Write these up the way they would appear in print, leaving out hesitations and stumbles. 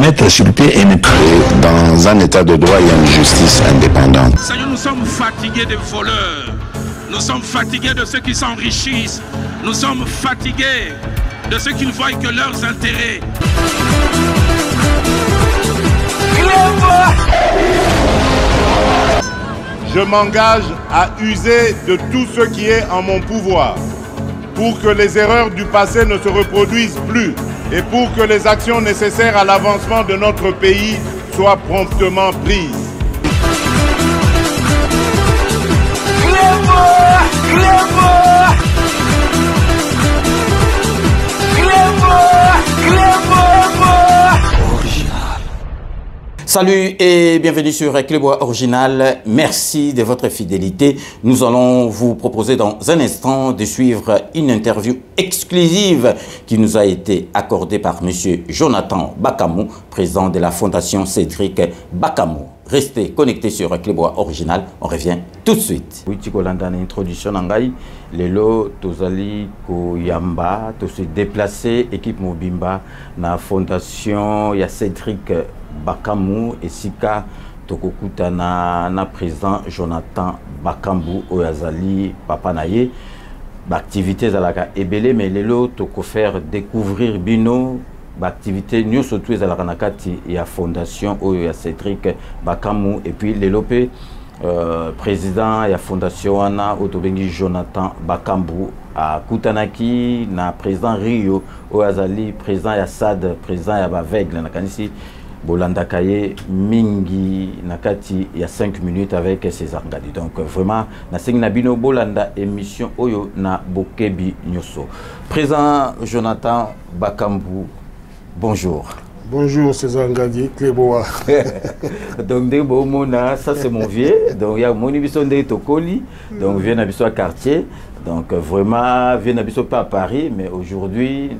mettre sur le pied et me créer. Dans un état de droit, il y a une justice indépendante. Seigneur, nous sommes fatigués des voleurs. Nous sommes fatigués de ceux qui s'enrichissent. Nous sommes fatigués de ceux qui ne voient que leurs intérêts. Je m'engage à user de tout ce qui est en mon pouvoir pour que les erreurs du passé ne se reproduisent plus et pour que les actions nécessaires à l'avancement de notre pays soient promptement prises. Salut et bienvenue sur Clébois Original. Merci de votre fidélité. Nous allons vous proposer dans un instant de suivre une interview exclusive qui nous a été accordée par M. Jonathan Bakamou, président de la Fondation Cédric Bakamou. Restez connectés sur Clébois Original. On revient tout de suite. Oui, Tikolanda, introduction nangai. Lelo tozali ko yamba, to se déplacer équipe Mobimba na Fondation ya Cédric Bakamou et Sika Tokokuta na président Jonathan Bakambu Oyazali Papa Naye. L'activité zalaka ebele mais lelo toko faire découvrir bino l'activité nous surtout zalaka nakati ya fondation Oya Cédric Bakamou et puis lelo pe président ya fondation wana otobengi Jonathan Bakambu a kutanaki na président Rio Oyazali président ya SAD président ya Bavegle na kanisi Bolanda Kaye Mingi Nakati il y a 5 minutes avec César Ngadi. Donc vraiment, na Nabino Bolanda émission Oyo na Bokebi Nyoso. Présent Jonathan Bakambu, bonjour. Bonjour César Ngadi, Cléboa. Donc ça c'est mon vieux. Donc il y a mon émission de Tokoli. Donc vient à quartier. Donc vraiment vient pas à Paris, mais aujourd'hui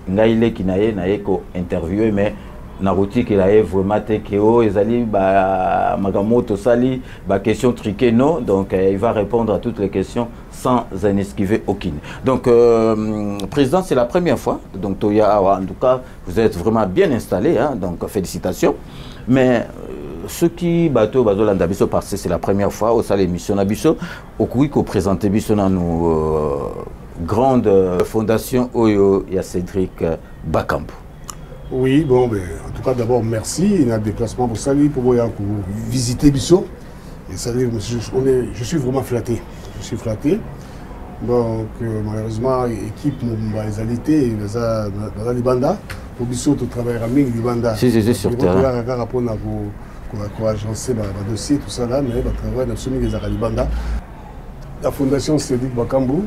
Ngaïle Kinaye Naeko interviewé mais Naruti qui a vraiment teke ezali ba magamoto sali ba question triquée non donc il va répondre à toutes les questions sans en esquiver aucune. Donc président, c'est la première fois donc Toya en tout cas vous êtes vraiment bien installé hein, donc félicitations. Mais ce qui bateau bazolanda biso parce que c'est la première fois au salle émission nabiso au coup qu'on présente biso dans nos grande fondation Oyo ya Cédric Bakambu. Oui, bon, ben, en tout cas, d'abord, merci. Il y a un déplacement pour saluer, pour visiter Bissot. Et salut, je suis vraiment flatté. Je suis flatté. Donc, malheureusement, l'équipe m'a exalité dans les bandas. Pour Bissot, tu travailles à Ming, les bandas. Si, c'est sur terrain. Pour agencer le dossier, tout ça là, mais je travaille dans les bandas. La fondation Cédric Bakambu,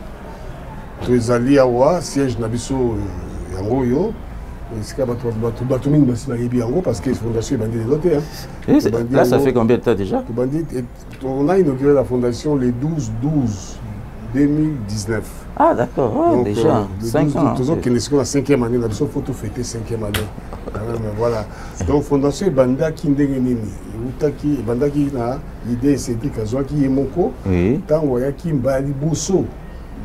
tu es allé à Oua, siège de Bissot, Yangoyo. Parce que la fondation est bandée de là, ça fait combien de temps déjà? On a inauguré la fondation le 12-12-2019. Ah d'accord, oh, déjà 5 ans. Toujours qu'il est la 5e année, il faut tout fêter 5e année. Voilà. Donc fondation est Banda Kindengenini. Banda qui a l'idée c'est que Kazouaki et Moko, tant Wayaki Mbali Bosso,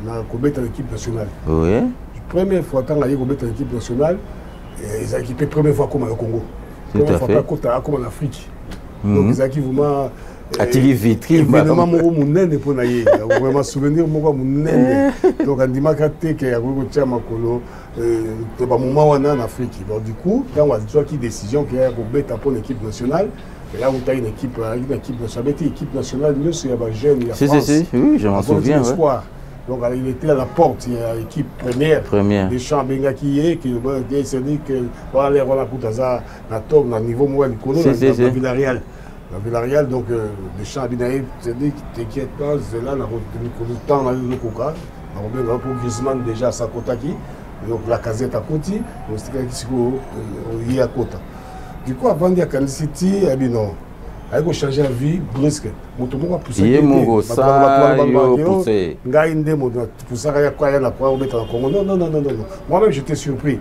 na combattre l'équipe nationale. Oui. Première fois quand il y a combattre l'équipe nationale. Ils ont équipé première fois comme au Congo. Première fois comme en Afrique. Donc ils ont équipé vraiment. Évidemment, vraiment souvenir donc on dit que y a moment en Afrique. Donc du coup, quand on a dit décision qu'il y a pour l'équipe nationale, et là on a une équipe nationale, l'équipe nationale, nous c'est un jeune, il y a France. Oui, je m'en souviens. Donc il était à la porte, il y a l'équipe première. Des champs Bengaki qui s'est dit que voilà les Roland Koutaza na top na niveau moyen de Villarreal. La Villarreal donc des champs Binaï s'est dit t'inquiète pas, c'est là la route de temps dans le Coca. On va pour Griezmann déjà à Sakotaki. Donc la casette à côté, donc c'était qui à côté. Du coup avant d'y aller City, non. Il faut changer la vie brusque. Moi, Moi-même, j'étais surpris.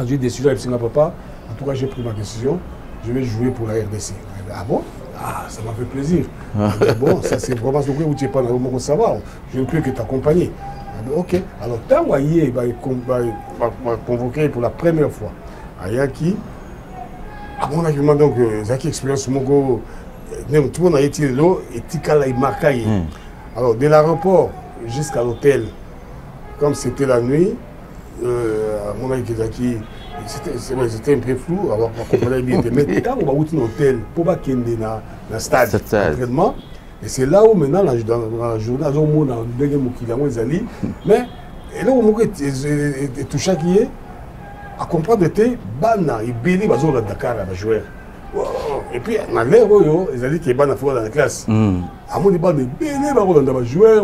J'ai décidé avec papa. En tout cas, j'ai pris ma décision. Je vais jouer pour la RDC. Ah bon? Ah, ça m'a fait plaisir. Bon, ça c'est vraiment ce que vous n'avez pas dans savoir. Je ne peux que t'accompagner. Ok. Alors, tant que vous m'a convoqué pour la première fois Ayaki. À mon avis, donc, Zaki expérience, tout le monde a été là, et Tikala est marqué. Alors, de l'aéroport jusqu'à l'hôtel, comme c'était la nuit, à mon avis, Zaki, c'était un peu flou, alors on comprenait bien. Mais quand on va à l'hôtel, pour pas qu'il y ait un stade d'entraînement, et c'est là où maintenant, dans la journée, on a dans le deuxième mais et là où on est touché qui est, à comprendre que Bana et Béli sont à Dakar à jouer. Et puis, dans l'air, ils ont dit qu'il y a dans la classe. À mon débat, Béli va jouer,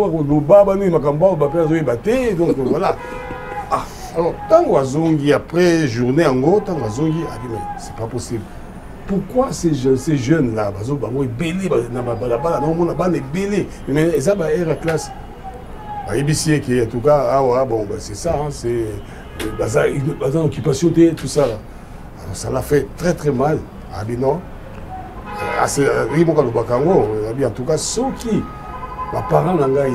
donc voilà. Alors, tant que après journée en gros, tant que a dit, mais c'est pas possible. Pourquoi ces jeunes-là, ils Béli, mais ça va être la classe. ABC qui en tout cas, c'est ça, c'est une occupation, tout ça. Alors, ça l'a fait très très mal. Non. En tout cas, ceux qui, les parents n'angaï,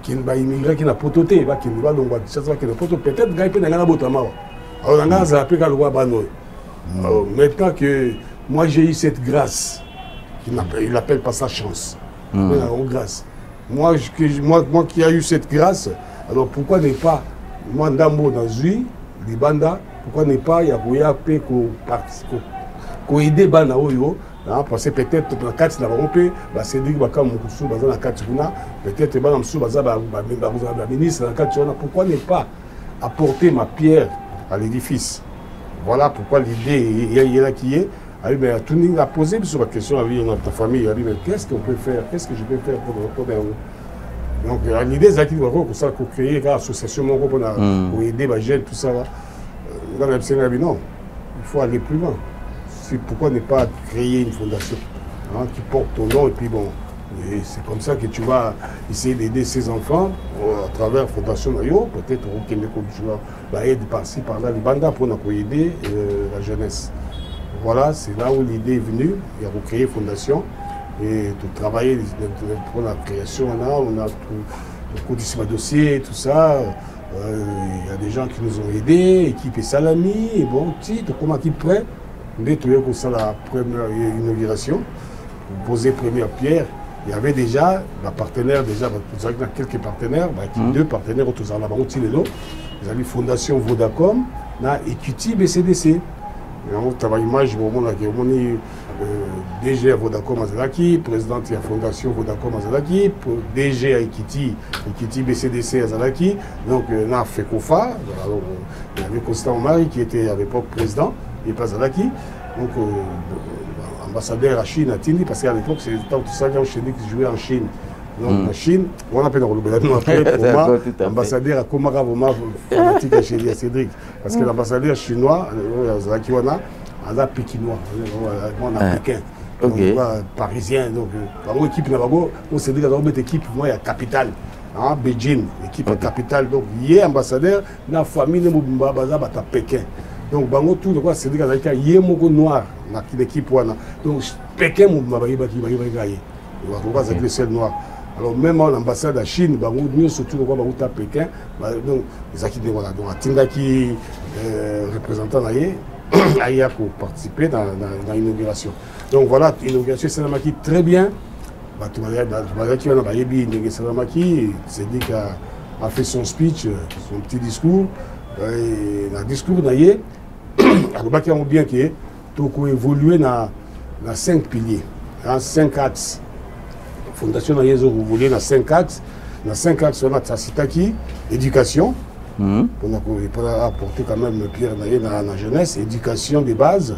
qui sont immigrés qui n'ont pas toté, peut-être qu'ils n'ont pas de alors, maintenant que moi j'ai eu cette grâce, il n'appelle pas ça chance, grâce. Moi qui ai eu cette grâce, alors pourquoi ne pas, moi Ndambo dans Zui, les bandas, pourquoi ne pas y avoir qu'on aide Bana Oyo, parce que peut-être dans 4 ans, Cédric Bakam Moussou, dans 4 ans, peut-être Bana Moussou, la ministre, dans 4 ans, pourquoi ne pas apporter ma pierre à l'édifice? Voilà pourquoi l'idée est là qui est. Tout le monde a posé sur la question à notre famille, il a dit, mais qu'est-ce qu'on peut faire? Qu'est-ce que je peux faire pour donc l'idée c'est qu'il faut créer une association pour aider les jeunes, tout ça. Non, il faut aller plus loin. Pourquoi ne pas créer une fondation qui porte ton nom et puis bon, c'est comme ça que tu vas essayer d'aider ces enfants à travers la fondation Nayo, peut-être au Québec, tu vas aider par-ci, par-là, les bandas pour aider la jeunesse. Voilà, c'est là où l'idée est venue, il y a créé une fondation et de travailler pour la création, on a tout de dossier, tout ça. Il y a des gens qui nous ont aidés, équipe Salami, et bon, titre, comme équipe prêt. Dès que ça la première inauguration, poser première pierre, il y avait déjà un partenaire, quelques partenaires, deux partenaires autour de la banque, ils avaient Fondation Vodacom, Equity BCDC. On travaille image au moment DG à Vodacom Azalaki, président de la Fondation Vodacom Azalaki, DG à Equity BCDC Azalaki, donc on a fait Kofa, il y avait Constant Omari qui était à l'époque président, et pas Azalaki, donc ambassadeur à Chine à Tindi, parce qu'à l'époque c'est tout ça qui jouait en Chine. Donc en Chine, on appelle après, ambassadeur à Komara Voma, fanatique à Cédric. Parce que l'ambassadeur chinois, on a pékinois, on a pékin. Donc, parisien, donc, par équipe Navago, on s'est dit que notre équipe, moi, il y a capitale, Beijing, équipe capitale. Donc, il y a ambassadeur, dans la famille de Mouba Baza, à Pékin. Donc, Bango, tout le quoi, c'est dit qu'il y a un noir dans l'équipe. Donc, Pékin, Mouba Baza, il va voir le ciel noir. Alors même à l'ambassade de Chine, nous surtout à Pékin, donc à Tindaki, représentant Aïa pour participer dans l'inauguration. Donc voilà, l'inauguration Salamaki très bien. Salamaki, c'est dit qu'il a fait son speech, son petit discours. Et dans le discours d'Aïe, il a bien qu'il a évolué dans 5 piliers, dans 5 axes. Fondation Nayezo, vous voulez dans 5 axes. Dans 5 axes, on a Tassitaki, éducation, pour apporter quand même Pierre Naye dans la jeunesse, éducation des bases,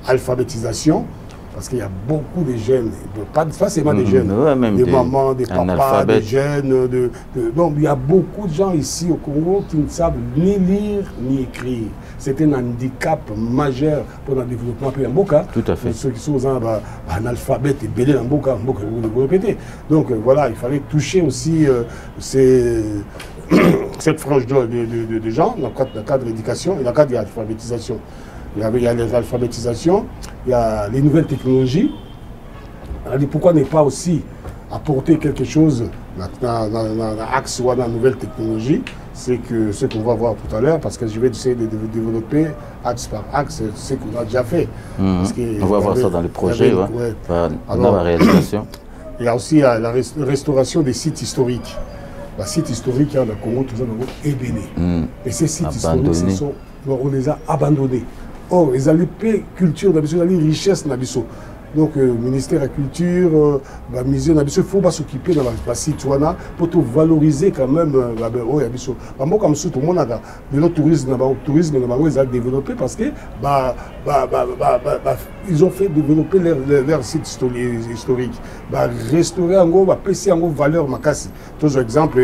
alphabétisation, parce qu'il y a beaucoup de jeunes, pas forcément des jeunes, des mamans, des papas, des jeunes. Donc il y a beaucoup de gens ici au Congo qui ne savent ni lire ni écrire. C'est un handicap majeur pour le développement de Mboka. Tout à fait. Ceux qui sont analphabètes et belés dans Mboka, vous répétez. Donc voilà, il fallait toucher aussi cette frange de gens dans le cadre de l'éducation et dans le cadre de l'alphabétisation. Il y a les alphabétisations, il y a les nouvelles technologies. On a dit pourquoi ne pas aussi apporter quelque chose l'axe ou la nouvelle technologie, c'est que ce qu'on va voir tout à l'heure, parce que je vais essayer de développer axe par axe ce qu'on a déjà fait. Parce on va voir ça dans le projet, dans la réalisation. Il y a aussi la restauration des sites historiques. Les sites historiques, il y a le Congo, tout ça, est béni. Et ces sites historiques, on les a abandonnés. Or, les alliés culture, les richesses, donc le ministère de la culture, le musée, il faut s'occuper de la citoyenne pour valoriser quand même la moi comme tout le monde a le tourisme ils ont développé parce que ils ont fait développer leur site historique. Restaurer en gros, passer en gros valeur makasi. Tous exemple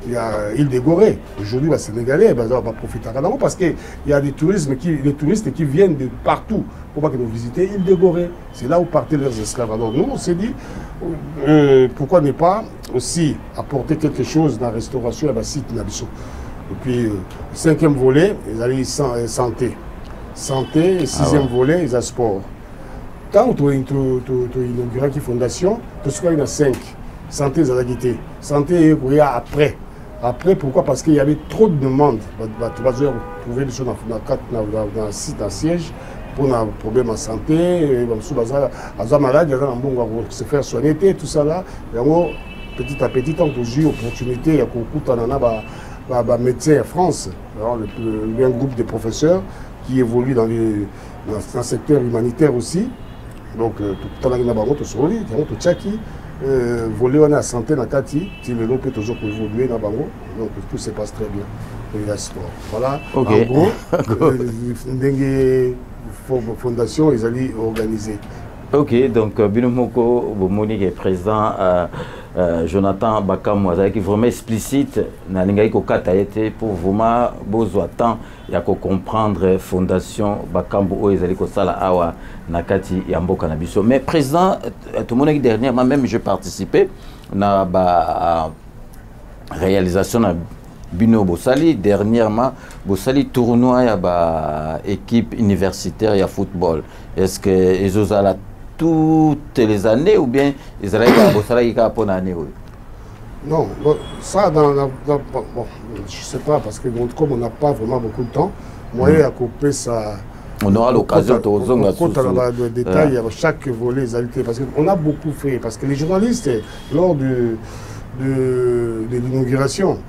il y a Île des Gorées. Aujourd'hui les Sénégalais va profiter parce que il y a des touristes qui viennent de partout pour pas que nous visiter Île des Gorées. C'est là où partaient leurs esclaves. Alors nous on s'est dit pourquoi ne pas aussi apporter quelque chose dans la restauration à la site Nabiso. Et puis le 5e volet, ils allaient santé. Santé, et 6e volet, ils ont sport. Quand tu as inauguré la fondation, tu as 5. Santé, ils ont guité. Santé, il y a après. Après, pourquoi? Parce qu'il y avait trop de demandes. Tu vas trouver des choses dans un site, dans un siège, pour un problème en santé, ils sont malades, ils vont se faire soigner, tout ça là. Et petit à petit, quand tu as eu l'opportunité, il y a beaucoup de médecins en France, il y a un groupe de professeurs qui évoluent dans le secteur humanitaire aussi. Donc, tout le temps, il y a un soroli, il y a un tchaki, voler on a santé dans Kati, qui le lot peut toujours évoluer dans Bango. Donc, tout se passe très bien. Et la sport. Voilà. En gros, une fondation, ils allaient organiser. Ok, donc Binomoko Monique est présent, Jonathan Bakam qui est vraiment explicite pour vraiment besoin temps et comprendre fondation Bakambo ezali ko sala awa nakati ya mboka na biso. Mais président, tout le monde dernièrement même j'ai participé na ba réalisation na Bino Bossali dernièrement Bossali tournoi ya ba équipe universitaire ya football. Est-ce que ezozala toutes les années ou bien ils allaient pour une année? Non, ça bon, je ne sais pas parce que comme on n'a pas vraiment beaucoup de temps, moi à couper ça. On aura l'occasion de regarder le détail à chaque volet parce qu'on a beaucoup fait parce que les journalistes lors de l'inauguration,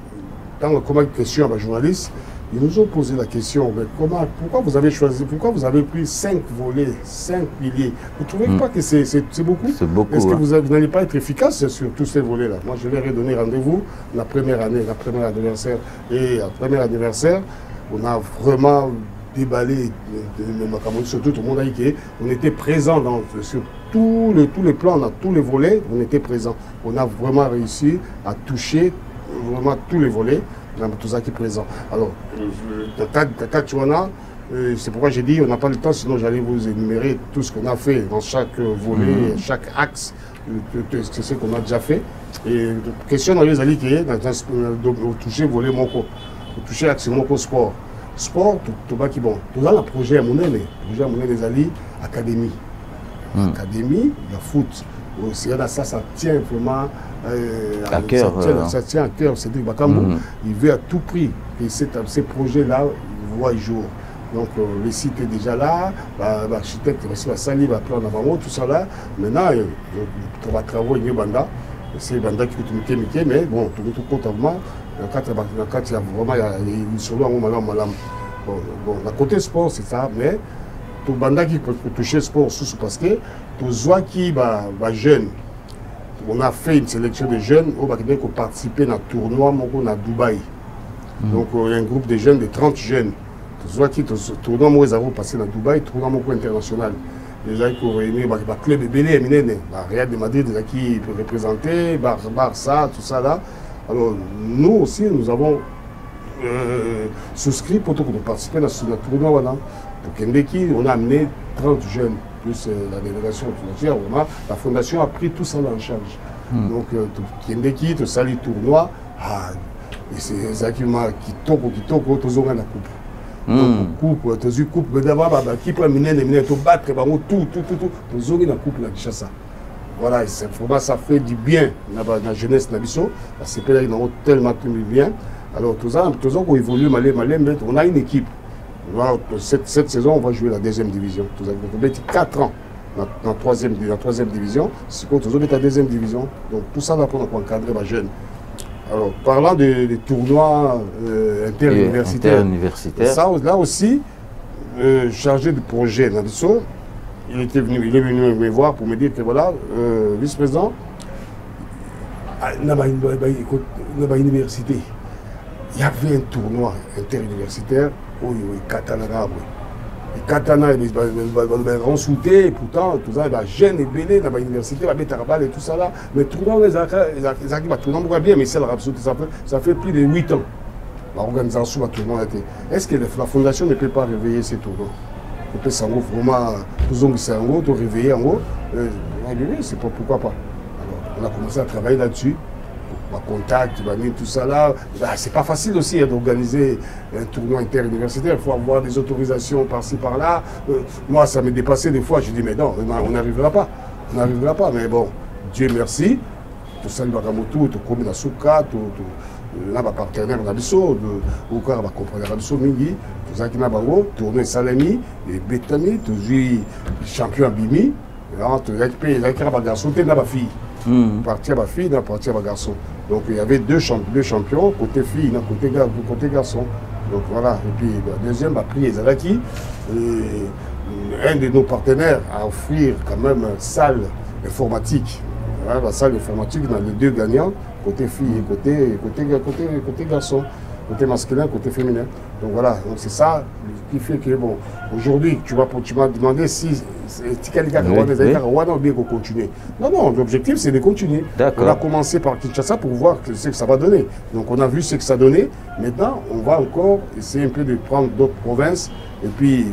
quand on commence une question à un journaliste, ils nous ont posé la question, mais pourquoi vous avez choisi, pourquoi vous avez pris 5 volets, 5 piliers? Vous ne trouvez pas que c'est beaucoup? C'est beaucoup. Est-ce que vous n'allez pas être efficace sur tous ces volets-là? Moi, je leur ai donné rendez-vous la première année, la première anniversaire. Et la première anniversaire, on a vraiment déballé surtout tout le monde a dit qu'on était présent sur tous les plans, dans tous les volets, on était présent. On a vraiment réussi à toucher vraiment tous les volets. Tout ça qui est présent. Alors, c'est pourquoi j'ai dit on n'a pas le temps, sinon j'allais vous énumérer tout ce qu'on a fait dans chaque volet, chaque axe, c'est ce qu'on a déjà fait. Et question dans les alliés qui est toucher volet Moko, toucher axe Moko sport. Sport, tout va qui bon. Tout ça, le projet à mon aîné, des alliés, académie. Académie, le foot. Ça tient vraiment à cœur. Ça tient à cœur. Cédric Bakambo, il veut à tout prix que ces projets-là voient le jour. Donc le site est déjà là, l'architecte va salir, va prendre en avant tout ça là. Maintenant, on va travailler Banda. C'est Banda qui est Mickey, mais bon, tout compte vraiment, il y a vraiment une solution malam. Bon, la côté sport, c'est ça, mais tout Banda qui peut toucher sport parce que tout Zoa qui va jeune. On a fait une sélection de jeunes qui ont participé à un tournoi à Dubaï. Donc il y a un groupe de jeunes, de 30 jeunes. Soit qui tournoi moi ils ont passé à Dubaï, tournoi international. Les gens qui ont réuni le club de Belé, Real de Madrid qui peut représenter, Barça, tout ça là. Alors nous aussi nous avons souscrit pour participer à ce tournoi là. Pour Kendeki, on a amené 30 jeunes. Plus la délégation financière, la fondation a pris tout ça en charge. Donc, Kendeki, tout ça, les tournois, et c'est ça qui toque, toujours la coupe. Coupe, tu as coupe, mais d'abord, qui peut mener, tout battre, tout, toujours la coupe, la Kinshasa. voilà, vraiment ça fait du bien dans la jeunesse Nabiso. La CPL ils ont tellement bien. Alors tous ça qu'on évolue on a une équipe. Voilà, cette saison on va jouer la deuxième division. Tous on va être 4 ans dans la troisième division. C'est quand tous on est la deuxième division. Donc tout ça va pour encadrer les jeunes. Alors parlant des tournois interuniversitaires, ça là aussi chargé de projet Nabiso. Il est venu me voir pour me dire que voilà, vice-président, dans l'université, il y avait un tournoi interuniversitaire où il y avait Katana. Les Katana, ils vont consulter, pourtant, tout ça, les jeunes et belés dans l'université, les Tarabal et tout ça là. Mais tout le monde, les acquis, tout le monde bien, mais c'est ça fait plus de 8 ans. L'organisation va tout le monde été. Est-ce que la fondation ne peut pas réveiller ces tournois? On peut s'en vraiment, tout le monde tout réveiller en haut. C'est pas pourquoi pas. Alors, on a commencé à travailler là-dessus. Contact, tout ça là. C'est pas facile aussi d'organiser un tournoi interuniversitaire. Il faut avoir des autorisations par-ci par-là. Moi, ça m'est dépassé des fois. Je dis, mais non, on n'arrivera pas. On n'arrivera pas. Mais bon, Dieu merci. Tout ça, il va tout comme la souka, tout. Là, ma partenaire Nabiso, au cas va comprendre Nabiso Mingi, tout ça qui n'a pas tourné Salami, et Betami, toujours champion Bimi, là, tu as un garçon, tu as ma fille. Partir à ma fille, partir à ma garçon. Donc il y avait deux champions, côté fille, côté garçon. Donc voilà, et puis la deuxième a pris Ezalaki, un de nos partenaires a offert quand même une salle informatique. Voilà, la salle informatique dans les deux gagnants, côté fille et côté garçon, côté masculin, côté féminin. Donc voilà, donc c'est ça qui fait que bon, aujourd'hui tu m'as demandé si continuer. Non, l'objectif c'est de continuer. On a commencé par Kinshasa pour voir ce que ça va donner. Donc on a vu ce que ça donnait. Maintenant, on va encore essayer un peu de prendre d'autres provinces et puis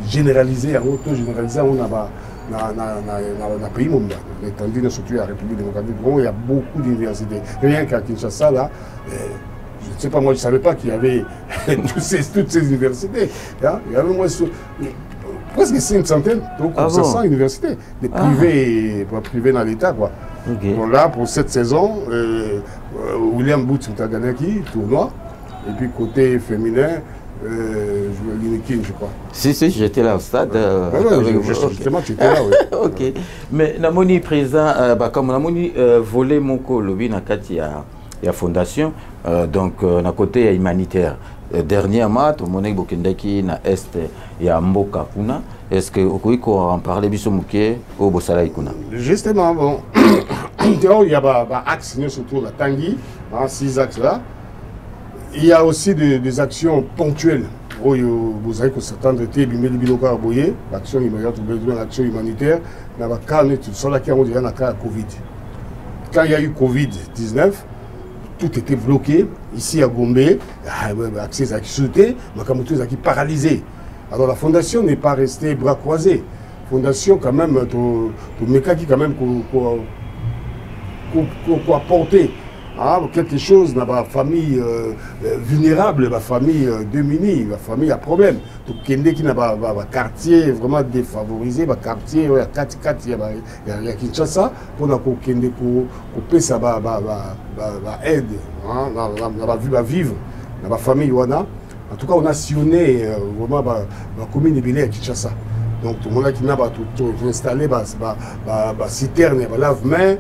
généraliser, auto-généraliser, on a dans le pays mondial, l'étendue surtout à la République démocratique, il y a beaucoup d'universités. Rien qu'à Kinshasa, là, je ne sais pas, moi je ne savais pas qu'il y avait toutes ces universités. Hein? Il y avait presque 500, donc 500 universités, des privés dans l'État. Okay. Donc là, pour cette saison, William Boots a gagné tournoi, et puis côté féminin, je crois. Si, j'étais là au stade. Justement, tu étais là, oui. Ok. Mais Namoni présent, comme Namoni volé mon lobby dans la fondation, donc na côté humanitaire. Dernièrement, tout le monde est na est et à Mboka kuna. Est-ce que vous pouvez en parler bisomouké au Bossala kuna? Justement, bon, il y a un axe surtout la Tanguy, 6 axes là. Il y a aussi des actions ponctuelles. Vous savez que certains étaient l'action humanitaire, Covid. Quand il y a eu Covid-19, tout était bloqué. Ici à Gombe, accès à sauté, Makamoto a paralysé. Alors la fondation n'est pas restée bras croisés. Fondation quand même, tout méca qui quand même qu'on apporter. Quelque chose dans ma famille vulnérable, ma famille démunie, ma famille à problème. Donc, qui n'a pas quartier vraiment défavorisé, ma quartier, il y a Kinshasa, pour que ça aide, va vivre dans ma famille. En tout cas, on a sillonné vraiment la commune de à Kinshasa. Donc, tout le monde qui n'a pas tout installé, citerne, lave-main.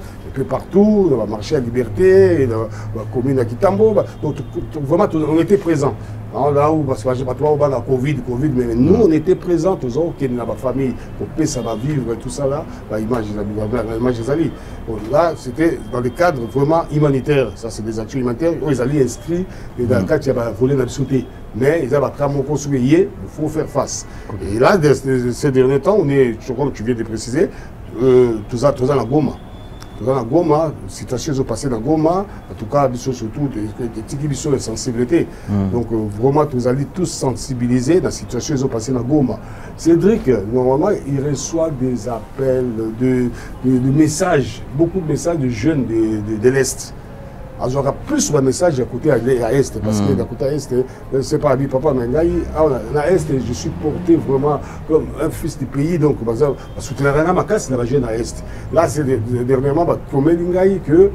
Partout, dans le marché à Liberté, dans la commune à Kitambo. Donc, vraiment, on était présents. Là où, parce que je ne sais pas, on a Covid, mais nous, on était présents, tous qui dans la famille, pour ça va vivre, tout ça là, l'image des alliés. Là, c'était dans le cadre vraiment humanitaire. Ça, c'est des actions humanitaires. Ils allaient inscrits, et dans le cadre, il y a volé la sauté. Mais ils avaient un construit, il faut faire face. Et là, ces derniers temps, on est, comme tu viens de préciser, tout ça dans la Goma. Dans la Goma, situation est passée dans la Goma, en tout cas, surtout des petites de sensibilité. Donc, vraiment, nous allons tous sensibiliser dans la situation qui est passée dans la Goma. Cédric, normalement, il reçoit des appels, de messages, beaucoup de messages de jeunes de l'Est. j'aurai plus de message à côté à l'Est, parce que à côté à l'Est, c'est pas dit papa, mais à l'Est, je suis porté vraiment comme un fils du pays, donc je soutiendrai ma casse dans la jeune à l'Est. Là, c'est dernièrement, que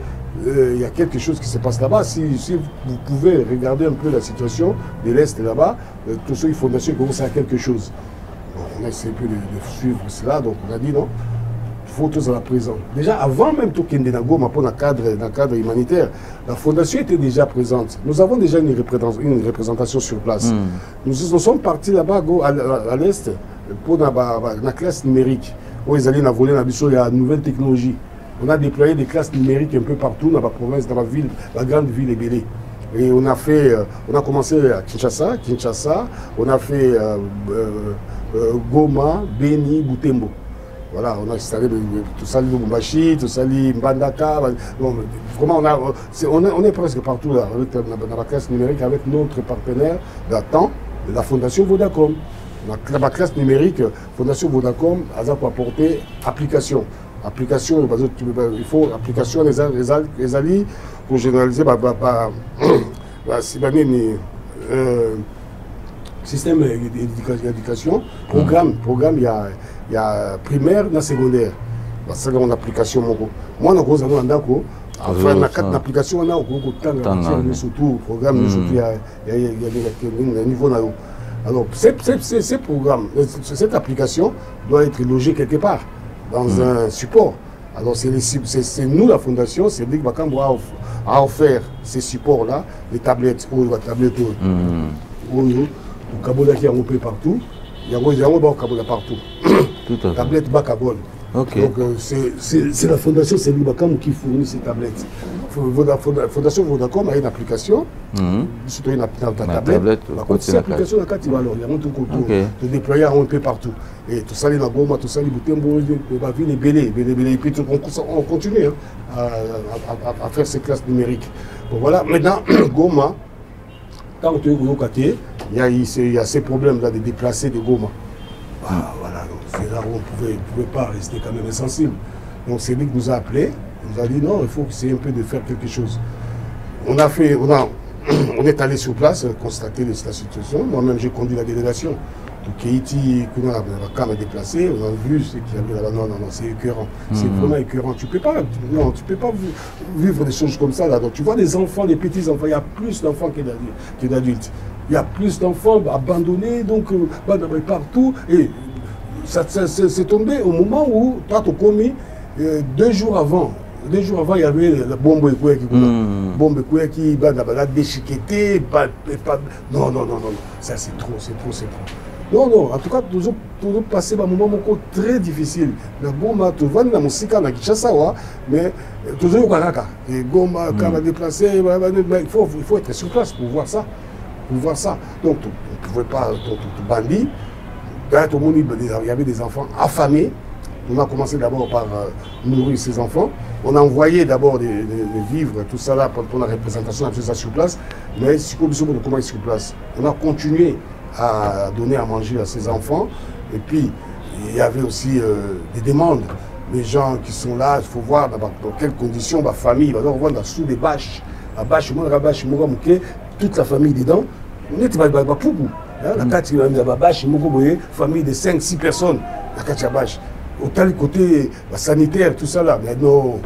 il y a quelque chose qui se passe là-bas. Si vous pouvez regarder un peu la situation de l'Est là-bas, toutes ces fondations commencent à quelque chose. Bon, on a essayé un peu de suivre cela, donc on a dit non. Tous à la présent. Déjà, avant même tout Kendenago, dans le cadre humanitaire, la fondation était déjà présente. Nous avons déjà une représentation sur place. Nous sommes partis là-bas à l'Est pour la classe numérique. Où ils allaient voler la nouvelle technologie. On a déployé des classes numériques un peu partout dans la province, dans la ville, la grande ville Ebélé. Et on a commencé à Kinshasa, on a fait Goma, Beni, Butembo. Voilà, on a installé tout ça, Lubumbashi, tout ça, Mbandaka. Bon, vraiment, on est presque partout là, dans la classe numérique avec notre partenaire d'antan, la Fondation Vodacom. La classe numérique, Fondation Vodacom, a apporté application. Application, il faut application les alliés pour généraliser système d'éducation, programme, il y a primaire et secondaire. C'est une application. Moi, nous avons une application, on a surtout programme, il y a un niveau. Alors, ces programmes, cette application doit être logée quelque part, dans un support. Alors, c'est nous, la fondation, c'est Ligue Bakambo a offert ces supports-là, les tablettes, au Kabola qui est un peu partout, il y a un Kabola partout. Tablette Bakabol. Okay. Donc c'est la fondation Ligue Bakambo qui fournit ces tablettes. La fondation Vodacom a une application, surtout une tablette. Cette application, il y a un tout de déployer un peu partout. Et tout ça, les Nagoma, tout ça, les Butembo, les villes, les Bélé. Et puis on continue à faire ces classes numériques. Bon, voilà, maintenant, Goma, quand on est il y a ces problèmes-là de déplacer de Goma. Voilà, c'est là où on ne pouvait pas rester quand même insensible. Donc c'est lui qui nous a appelés, nous a dit non, il faut essayer un peu de faire quelque chose. On est allé sur place, constater la situation. Moi-même, j'ai conduit la délégation. Tout Keiti, qu'on a déplacé, on a vu ce qu'il y avait là-bas. Non, c'est écœurant. C'est vraiment écœurant. Tu ne peux pas vivre des choses comme ça là. Donc tu vois des enfants, des petits-enfants, il y a plus d'enfants que d'adultes. Il y a plus d'enfants abandonnés, donc partout. Et c'est tombé au moment où, Tato Komi, 2 jours avant, il y avait la bombe qui va déchiqueter. Non. Ça, c'est trop. Non. En tout cas, toujours passé un moment très difficile. La bombe, tu vois, la musique, on a Kinshasa, mais toujours au Kanaka. Et Goma, quand on a déplacé, il faut être sur place pour voir ça. Donc, on ne pouvait pas tout bandir. Tout le monde, il y avait des enfants affamés. On a commencé d'abord par nourrir ces enfants. On a envoyé d'abord des vivres, tout ça là, pour la représentation, on a fait ça sur place. Mais comment est sur place? On a continué à donner à manger à ces enfants. Et puis, il y avait aussi des demandes. Les gens qui sont là, il faut voir dans quelles conditions la famille va voir sous des bâches. La bâche, toute la famille dedans. On est la bâche, famille de 5-6 personnes. La bâche. Au tel côté sanitaire, tout ça là. Mais non,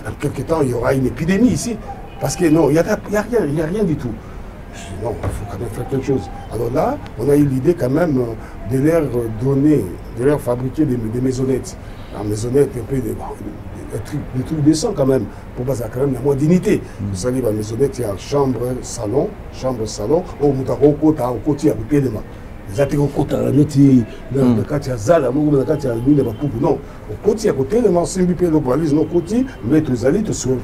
dans quelques temps, il y aura une épidémie ici. Parce que non, il n'y a rien du tout. Non, il faut quand même faire quelque chose. Alors là, on a eu l'idée quand même de leur donner, de leur fabriquer des maisonnettes. La maisonnette, un peu des trucs décents quand même, pour passer quand même la moins dignité. Vous savez, la maisonnette, il y a chambre, salon, au Moutaro-Kota, au côté, à Boutelema. Les athées au côté, la noti, dans le quartier Zala, dans le quartier Lune, non. Au côté, à côté, le marché, le police, non, côté, mais tu allais, tu sois,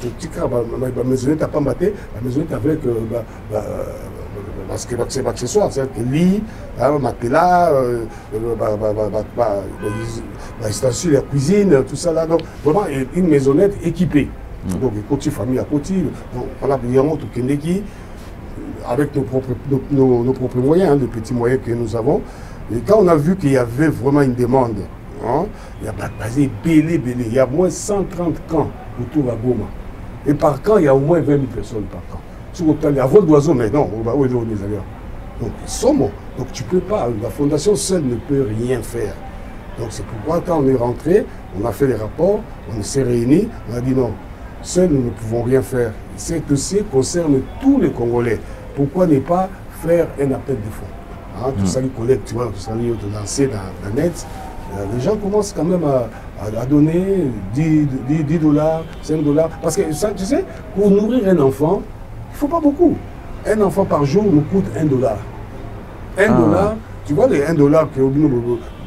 la maisonnette à pas mater, la maisonnette avec, parce que c'est accessoire, c'est-à-dire que lit, matelas, la cuisine, tout ça là. Donc, vraiment, une maisonnette équipée. Donc, côté famille à côté, on a évidemment tout Kendeki, avec nos propres moyens, les petits moyens que nous avons. Et quand on a vu qu'il y avait vraiment une demande, il y a basé belé, il y a moins 130 camps autour à Goma. Et par camp, il y a au moins 20 000 personnes par camp. Il y a vol d'oiseaux, mais non, donc ils sont morts. Donc tu ne peux pas, la fondation seule ne peut rien faire. Donc c'est pourquoi quand on est rentré, on a fait les rapports, on s'est réunis, on a dit non, seuls nous ne pouvons rien faire. Cet dossier concerne tous les Congolais. Pourquoi ne pas faire un appel de fonds, tout ça, les collègues, tu vois, tout ça, les lancer dans la net. Les gens commencent quand même à donner 10 dollars, 5 dollars. Parce que ça, tu sais, pour nourrir un enfant, il ne faut pas beaucoup. Un enfant par jour nous coûte 1 dollar. 1 dollar, tu vois les 1 dollar que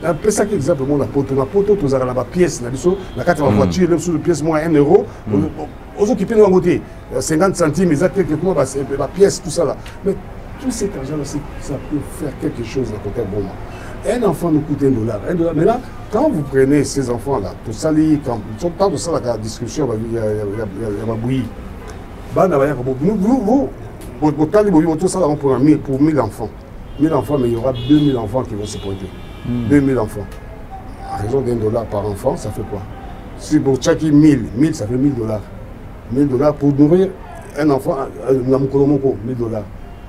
un peu ça qui exemple la poto tu as la pièce la carte de la voiture même sur la pièce moins 1 euro aux autres qui paient dans côté 50 centimes exact quelque la pièce tout ça là, mais tout cet argent là ça peut faire quelque chose à côté bon. Un enfant nous coûte 1 dollar, mais là quand vous prenez ces enfants là tout ça les quand tant de ça la discussion il y a bouilli bah vous tout ça là pour 1000 enfants. 1000 enfants, mais il y aura 2000 enfants qui vont se pointer. 2000 enfants. À raison d'1 dollar par enfant, ça fait quoi? Si pour chaque 1000, ça fait 1000 dollars. 1000 dollars pour nourrir un enfant, 1000 dollars.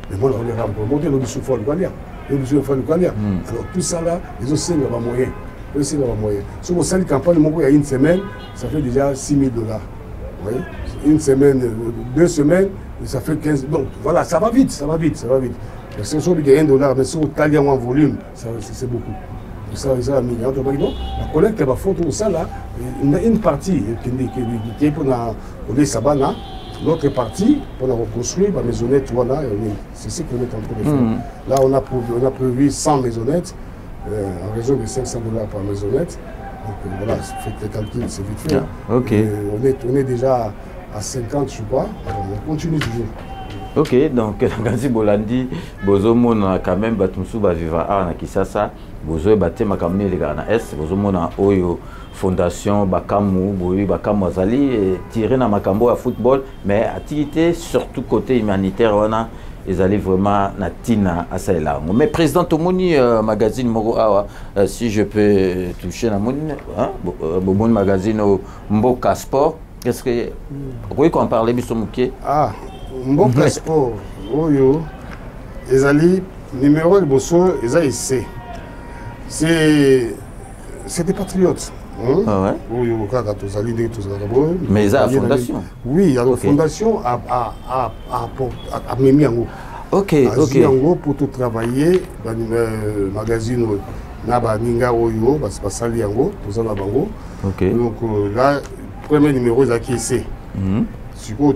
Mais moi, on est monter le dessous de Gualia. Alors tout ça là, ils ont c'est leur moyen. Si vous savez une campagne, il y a une semaine, ça fait déjà 6000 dollars. Vous voyez? Une semaine, 2 semaines, ça fait 15. Donc voilà, ça va vite. C'est sûr qu'il y a 1 dollar, mais si vous taillez en volume, c'est beaucoup. Ça, la collecte va faire tout ça là. Il y a une partie qui est pour les sabana, l'autre partie pour reconstruire la maisonnette. Voilà, c'est ce qu'on est en train de faire. Là, on a prévu 100 maisonnettes, en raison de 500 dollars par maisonnette. Donc voilà, faites les calculs, c'est vite fait. Okay. On est déjà à 50, je crois. Alors, on continue toujours. Ok, donc Nganzi Bolandi, Bozomona quand même Batumsu Baviva na Kisasa, Bozo Batema Kamne les Ghana Est, Bozomona Oyo Fondation Bakamu, Boyu Bakamu Azali, tiré na Makambo à football, mais activité surtout côté humanitaire, on a ils allaient vraiment na tina à celle-là. Mais président Tomoni magazine Moro Awa, si je peux toucher na mon bon magazine Mboka Sport, qu'est-ce que oui qu'on parlait Bissomouké? Mboka Sport, Oyo, Ezali, numéro de Bosso, Ezali C. C'est des patriotes. Oyo, mais ils ont la fondation. Oui, il y a la fondation à Memiango. Ok. Pour tout travailler, dans le magazine Naba Ninga Oyo, parce que ça Liango, tout ça Nabango. Donc là, le premier numéro, c'est qui c'est.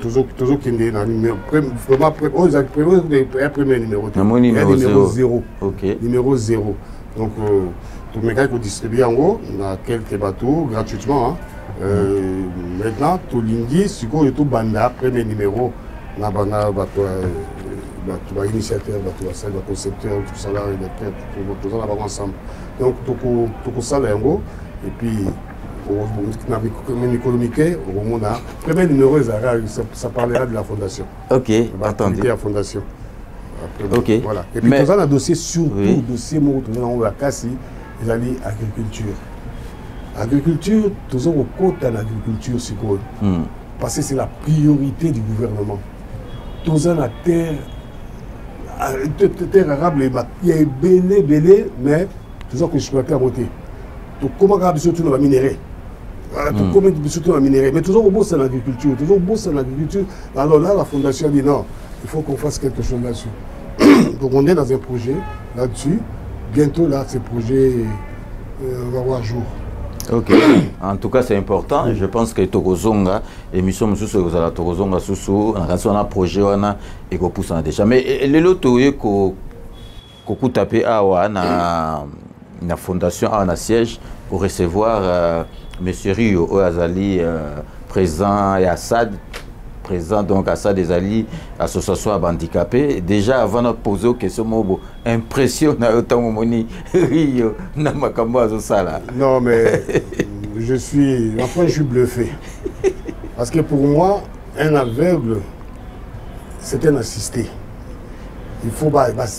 Toujours qui est dans le numéro. Vraiment, premier numéro. Numéro 0. Numéro 0. Donc, tout le monde distribue en gros, on a quelques bateaux gratuitement. Maintenant, tout l'Indie, c'est tout banda, premier numéro. On a bateau initiateur, bateau concepteur, tout ça là, tout ça là ensemble. Donc, tout ça là en gros. Et puis, économique, le premier numéro, ça parlera de la fondation. Ok, attendez. La fondation. Après, ok. Voilà. Et puis, tout ça, le dossier, surtout, le dossier, on a cassé, ils allaient agriculture. Agriculture, toujours au côté de l'agriculture, c'est quoi? Parce que c'est la priorité du gouvernement. Toujours la terre arable, il y a belé, mais toujours que je peux pas voter. Donc, comment on a surtout dans la minerai? Mais toujours au bout c'est l'agriculture, Alors là, la fondation dit non, il faut qu'on fasse quelque chose là-dessus. Donc on est dans un projet là-dessus. Bientôt là, ce projet va voir jour. Ok. En tout cas, c'est important. Je pense que Tokozonga, émission Moussou, vous avez Tokozonga Soussou, on a un projet, on a et qu'on pousse déjà. Mais les lots qu'on tapé à la fondation à un siège pour recevoir Monsieur Rio Oazali, président et Assad, président donc Assad Ezali, association à handicapés. Déjà avant de poser aux questions, impressionnant autant moni Rio Namakambo Azosala. Non mais je suis bluffé. Parce que pour moi, un aveugle, c'est un assisté. Il faut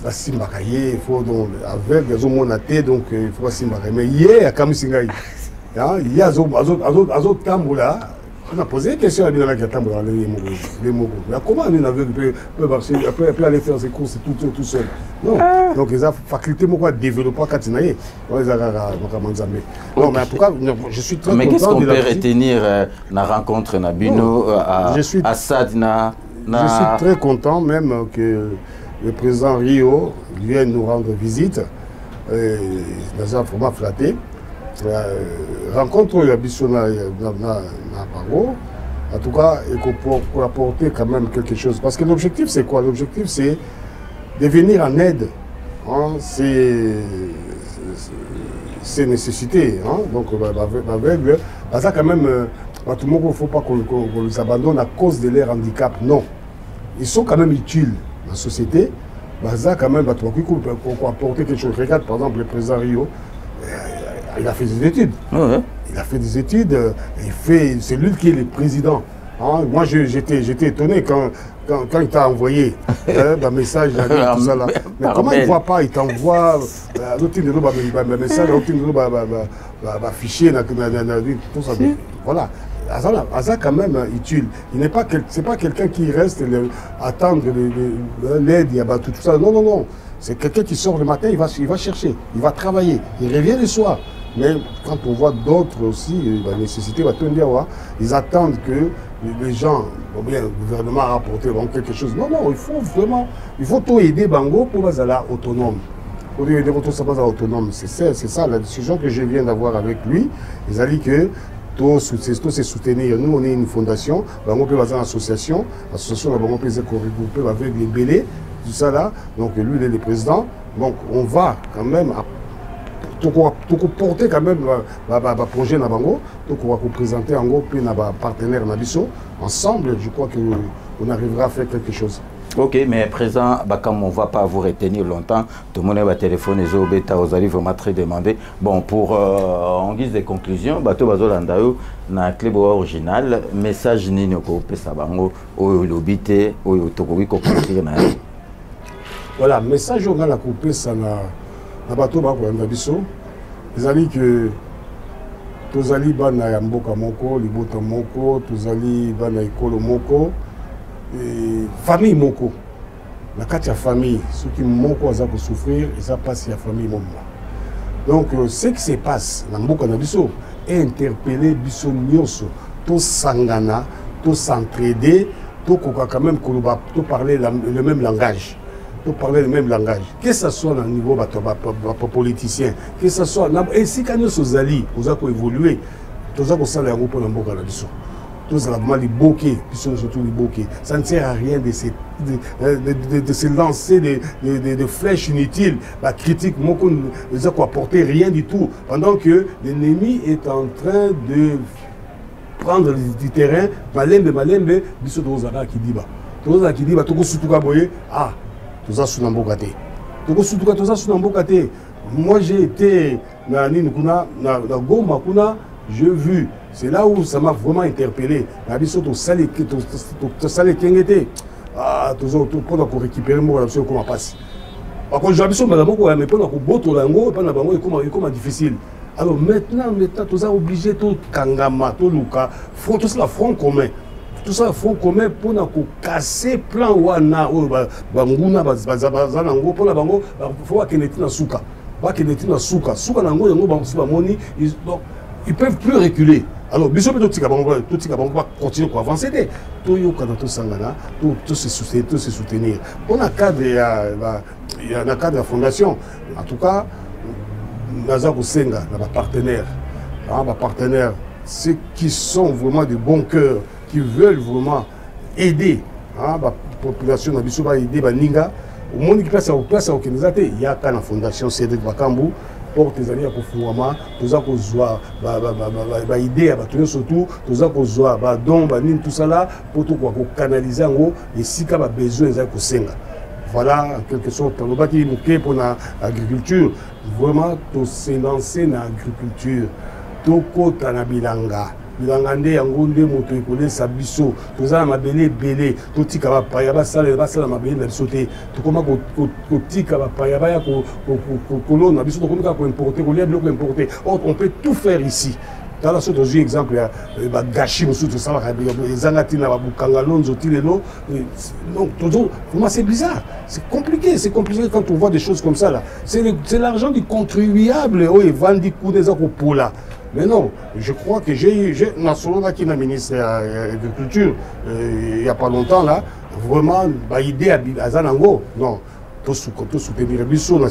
s'imbarquer, il faut donc aveugle, donc il faut s'imbarquer. Mais hier, à Kamisingaï, il y a d'autres camps là, On a posé une question à Bilala Kiatam dans les mots. Mais comment un aveugle peut marcher, peut aller faire ses courses tout seul? Non. Donc, ils ont faculté à développer Katinaye. Non, mais en tout cas, je suis très content. Mais qu'est-ce qu'on peut retenir la rencontre Nabino à Sadna? Je suis très content même que le président Rio vienne nous rendre visite. Dans un format flatté. Rencontre la Bissona na Paro, en tout cas, et pour apporter quand même quelque chose. Parce que l'objectif, c'est quoi? L'objectif, c'est de venir en aide. Hein, c'est nécessité. Hein, donc, aveugle, ça quand même, tout le monde, il ne faut pas qu'on les abandonne à cause de leur handicap. Non. Ils sont quand même utiles dans la société. Ça quand même, pour apporter quelque chose. Regarde, par exemple, le président Rio. Il a fait des études. Il a fait des études. C'est lui qui est le président. Hein? Moi, j'étais étonné quand il t'a envoyé un message. Tout ça, là. Mais comment il ne voit pas? Il t'envoie un message, un fichier, tout ça. Voilà. Aza quand même utile. C'est pas quelqu'un qui reste attendre l'aide, tout ça. Non, non, non. C'est quelqu'un qui sort le matin, il va chercher, il va travailler, il revient le soir. Mais quand on voit d'autres aussi, la nécessité va tenir, ils attendent que les gens, bien, le gouvernement a rapporté quelque chose. Non, non, il faut tout aider Bango pour être autonome. Pour aider tout ça autonome. C'est ça la discussion que je viens d'avoir avec lui. Ils ont dit que tout c'est soutenir. Nous, on est une fondation, Bango peut être une association. L'association Bango peut être regroupée avec les bélés, tout ça là. Donc lui, il est le président. Donc on va quand même porter quand même le projet na Bango, donc on va présenter en gros puis na partenaire Nabiso. Ensemble, je crois qu'on arrivera à faire quelque chose. Ok, mais présent, comme on ne va pas vous retenir longtemps, tout le monde va téléphoner, vous allez vraiment très demander. Bon, pour en guise de conclusion, tout le monde na club original, message nini ko pesa bango oyo lobité oyo tokoki ko construire na. Voilà, message on a la couper ça na bateau ba ko biso. Ezali que tozali bana ya mboka moko, libota moko, tozali bana ekolo moko. Famille moko. La kati ya famille, ceux qui moko aza ko souffrir, et ça passe ya famille moko. Donc ce qui se passe na mboka na biso est interpellé biso nyonso, to sangana, to s'entraider, to koka quand même to parler le même langage. Pour parler le même langage. Que ce soit au niveau politicien, que ce soit. Et si quand nous allons, nous allons évoluer, nous allons faire un groupe pour nous faire. Nous allons les bloquer, surtout les bloquer. Ça ne sert à rien de se lancer des flèches inutiles. La critique, nous allons apporter rien du tout. Pendant que l'ennemi est en train de prendre du terrain, malembe, biso tozala qui dit toko sutuka boye, ah. Moi j'ai été na Goma, j'ai vu, c'est là où ça m'a vraiment interpellé. Pour récupérer moi comment passe. Quand j'habite mais comment difficile. Alors maintenant, tu es obligé de kangama, de luka, faut tout cela front commun. Tout ça, il faut commun pour casser plan wana banguna bazanango pour la bango faut que netina souka pas que netina souka nango yango bamoni ils peuvent plus reculer. Alors biso tout tika bango va continuer à avancer tout yoka dans tout sangana tout se soutenir on a cadre il y a un cadre de la fondation en tout cas naza ko senga na partenaires ceux qui sont vraiment de bon cœur qui veulent vraiment aider la population de Bissou, aider Baninga. Au monde qui passe à Okenizate, il y a la fondation Cédric Bakambu, porte les alliés à Kofouama, tous à aider à Batoun surtout, tous à don, tout ça là, pour tout canaliser en gros, et si il y a besoin de Senga. Voilà, en quelque sorte, on va dire pour l'agriculture, vraiment, tout se lancer dans l'agriculture, tout côté dans Bilanga. Bilangande yangonde moto ekole sabiso tozala mabele belé totika ba paya ba sala mabele na bisoté to koma ko tika ba paya ba ya ko kolona biso to komika ko importer ko lia biloko importer. On peut tout faire ici. Dans la sorte de exemple, il y a gâché les Anatina, Bukangalonzo, Tileno. Donc, c'est bizarre. C'est compliqué quand on voit des choses comme ça. C'est l'argent du contribuable. Oui, Vandi Koudeza Poula. Mais non, je crois que j'ai Nassolo qui est ministre de l'Agriculture il n'y a pas longtemps là, vraiment, idée à Zanango. Non. Pour soutenir Bissot, pour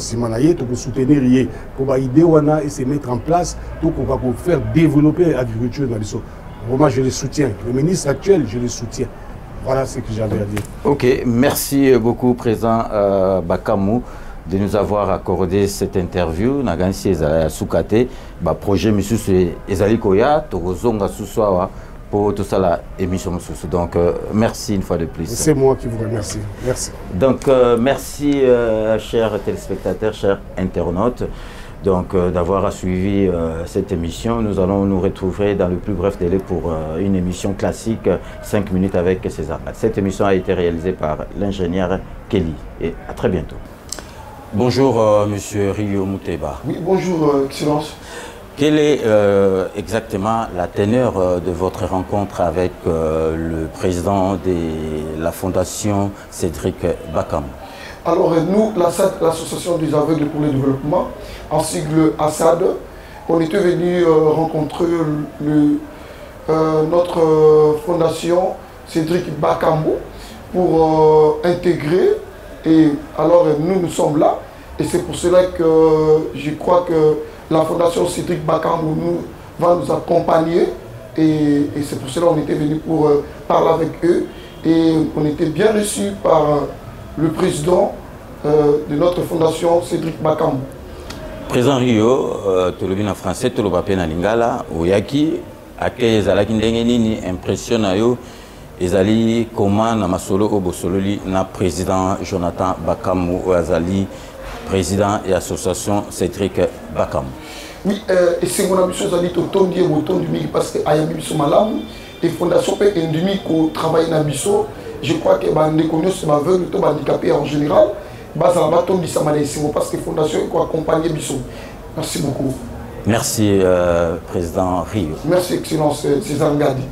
soutenir pour aider et se mettre en place pour faire développer l'agriculture dans Bissot. Vraiment, je les soutiens. Le ministre actuel, je les soutiens. Voilà ce que j'avais à dire. Ok, merci beaucoup, Président Bakamou, de nous avoir accordé cette interview. Nagansi Ezala Soukate, projet M. Ezali Koya, Togozonga Souswawa. Pour tout ça, la émission. Donc, merci une fois de plus. C'est moi qui vous remercie. Merci. Donc, merci, chers téléspectateurs, chers internautes, d'avoir suivi cette émission. Nous allons nous retrouver dans le plus bref délai pour une émission classique, 5 minutes avec César. Cette émission a été réalisée par l'ingénieur Kelly. Et à très bientôt. Bonjour, Monsieur Rio Mouteba. Oui, bonjour, Excellence. Quelle est exactement la teneur de votre rencontre avec le président de la Fondation Cédric Bakamou? Alors nous, l'Association des aveugles pour le développement, en sigle ASAD, on était venu rencontrer notre fondation Cédric Bakamou pour intégrer. Et alors nous sommes là. Et c'est pour cela que je crois que la Fondation Cédric Bakamou va nous accompagner et c'est pour cela qu'on était venu pour parler avec eux et on était bien reçus par le président de notre Fondation Cédric Bakamou. Président Rio, tu le en français, tu le papier na lingala, oyaki, ake ezalaki ndenge nini impression na yo, ezali comment na masolo obosololi na président Jonathan Bakamou Oazali, président et association Cédric Bakamou. Oui, et c'est mon ambition d'aller au ton du parce que Ayami Bisso Malam et Fondation P Endumi qui travaille dans Bisso, je crois que les connaissances m'aveuglent, les handicapés en général, parce que Fondation est accompagner Bisso. Merci beaucoup. Merci, président Rio. Merci, Excellence César Ngadi.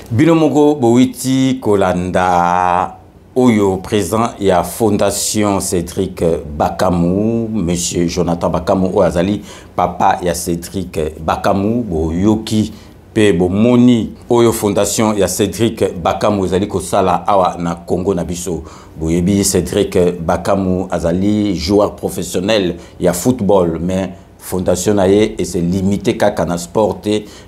Binomogo Bowiti Kolanda. Oyo, président et à Fondation Cédric Bakamou, monsieur Jonathan Bakamou Oazali, papa et à Cédric Bakamou, Boyoki, Pe Bomoni, Oyo Fondation et à Cédric Bakamou Azali Kosala Awa na Congo Nabiso, Boyebi Cédric Bakamou Azali, joueur professionnel et à football, mais Fondation Naye et c'est limité qu'à na sport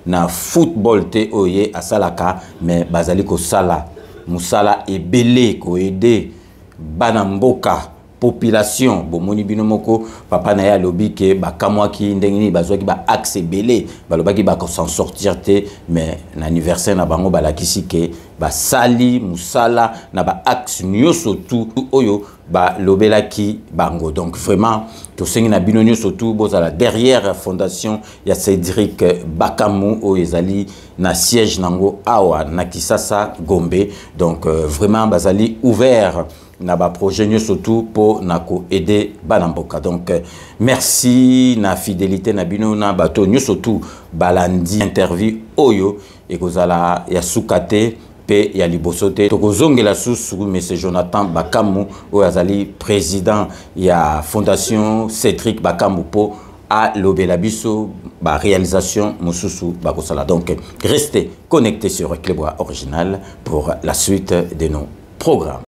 na football te oye à Salaka, mais Bazali Kosala. Moussala est belé ko aider banamboka population bomoni binomoko papa na ya lobi ke bakamwa ki ndengini bazwaki ba axe belé balobaki ba s'en sortir te mais l'anniversaire na bango balakisi ke ba sali moussala na ba axe nyoso tout oyo ba lobelaki bango donc vraiment to sengi na binonyo surtout bozala derrière fondation ya Cédric Bakamou o ezali na siège nango awa na Kisasa Gombe donc vraiment bazali ouvert na ba projet surtout pour nako aider banamboka donc merci na fidélité na bino na bato surtout balandi interview oyo et kozala ya sukate pe ya libosote tokozongela susu monsieur Jonathan Bakamou oazali président ya Fondation Cédric Bakamou po à l'Obelabiso, ba réalisation Moussousou Bakosala. Donc restez connectés sur Clébois Original pour la suite de nos programmes.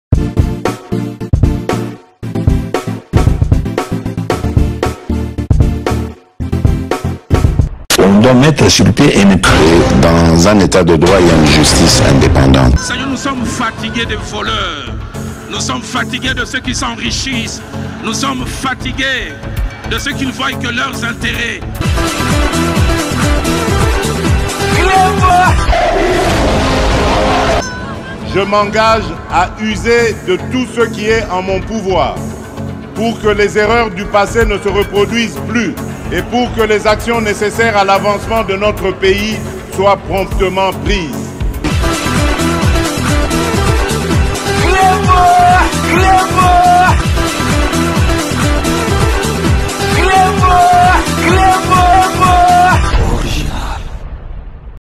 On doit mettre sur pied et mettre dans un état de droit et une justice indépendante. Seigneur, nous sommes fatigués des voleurs. Nous sommes fatigués de ceux qui s'enrichissent. Nous sommes fatigués de ceux qui ne voient que leurs intérêts. Je m'engage à user de tout ce qui est en mon pouvoir pour que les erreurs du passé ne se reproduisent plus et pour que les actions nécessaires à l'avancement de notre pays soient promptement prises.